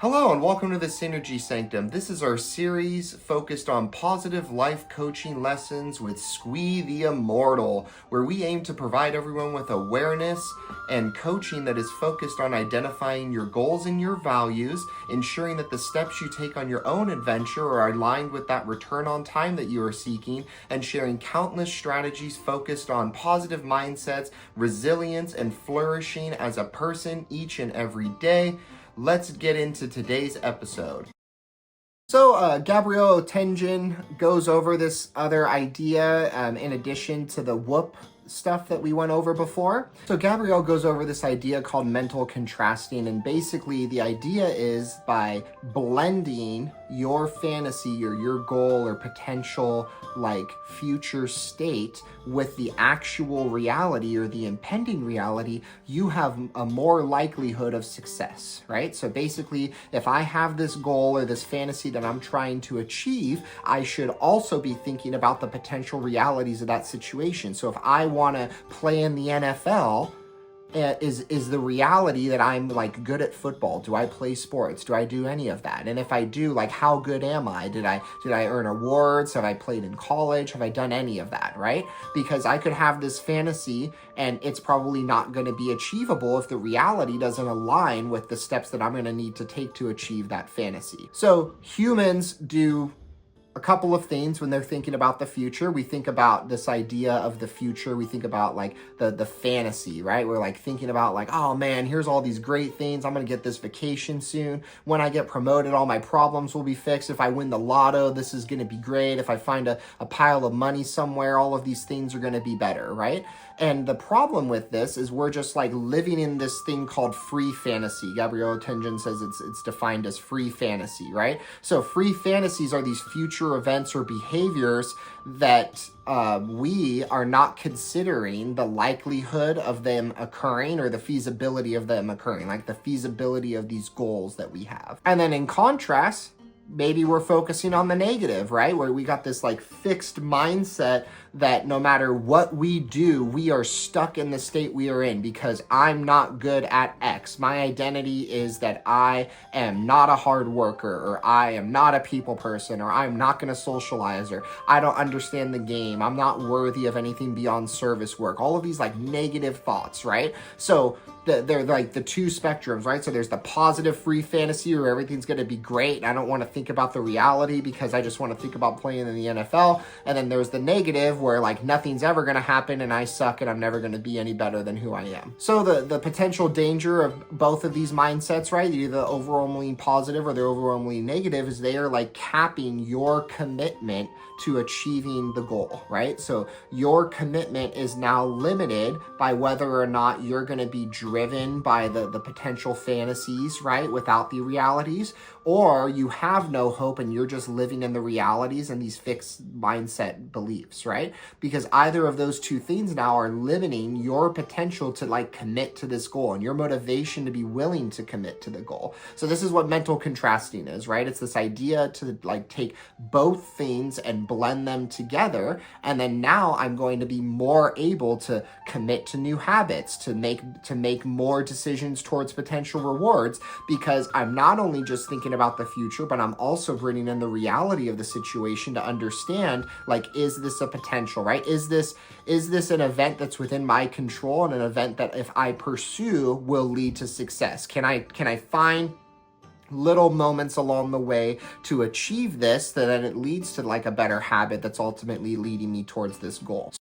Hello and welcome to the Synergy Sanctum. This is our series focused on positive life coaching lessons with Squee the Immortal, where we aim to provide everyone with awareness and coaching that is focused on identifying your goals and your values, ensuring that the steps you take on your own adventure are aligned with that return on time that you are seeking, and sharing countless strategies focused on positive mindsets, resilience, and flourishing as a person each and every day. Let's get into today's episode. So Gabrielle Oettingen goes over this other idea in addition to the WOOP stuff that we went over before. So Gabrielle goes over this idea called mental contrasting, and basically the idea is by blending your fantasy or your goal or potential like future state with the actual reality or the impending reality, you have a more likelihood of success, right? So basically, if I have this goal or this fantasy that I'm trying to achieve, I should also be thinking about the potential realities of that situation. So if I want to play in the NFL, is the reality that I'm like good at football? Do I play sports? Do I do any of that? And if I do, like, how good am I? Did I earn awards? Have I played in college? Have I done any of that, right? Because I could have this fantasy and it's probably not going to be achievable if the reality doesn't align with the steps that I'm going to need to take to achieve that fantasy. So humans do a couple of things when they're thinking about the future. We think about this idea of the future. We think about like the fantasy, right? We're like thinking about like, oh man, here's all these great things. I'm going to get this vacation soon. When I get promoted, all my problems will be fixed. If I win the lotto, this is going to be great. If I find a pile of money somewhere, all of these things are going to be better, right? And the problem with this is we're just like living in this thing called free fantasy. Gabrielle Oettingen says it's defined as free fantasy, right? So free fantasies are these future events or behaviors that we are not considering the likelihood of them occurring or the feasibility of them occurring, like the feasibility of these goals that we have. And then in contrast, maybe we're focusing on the negative, right? Where we got this like fixed mindset that no matter what we do, we are stuck in the state we are in because I'm not good at X. My identity is that I am not a hard worker, or I am not a people person, or I'm not going to socialize, or I don't understand the game. I'm not worthy of anything beyond service work. All of these like negative thoughts, right? So they're like the two spectrums, right? So there's the positive free fantasy where everything's going to be great and I don't want to think about the reality because I just want to think about playing in the NFL. And then there's the negative where like nothing's ever going to happen and I suck and I'm never going to be any better than who I am. So the potential danger of both of these mindsets, right? Either the overwhelmingly positive or the overwhelmingly negative, is they are like capping your commitment to achieving the goal, right? So your commitment is now limited by whether or not you're going to be driven by the potential fantasies, right, without the realities, or you have no hope and you're just living in the realities and these fixed mindset beliefs, right? Because either of those two things now are limiting your potential to like commit to this goal and your motivation to be willing to commit to the goal. So this is what mental contrasting is, right? It's this idea to like take both things and blend them together, and then now I'm going to be more able to commit to new habits, to make more decisions towards potential rewards, because I'm not only just thinking about the future, but I'm also bringing in the reality of the situation to understand, like, is this a potential, right? Is this an event that's within my control and an event that if I pursue will lead to success? Can I find little moments along the way to achieve this, so that it leads to like a better habit that's ultimately leading me towards this goal.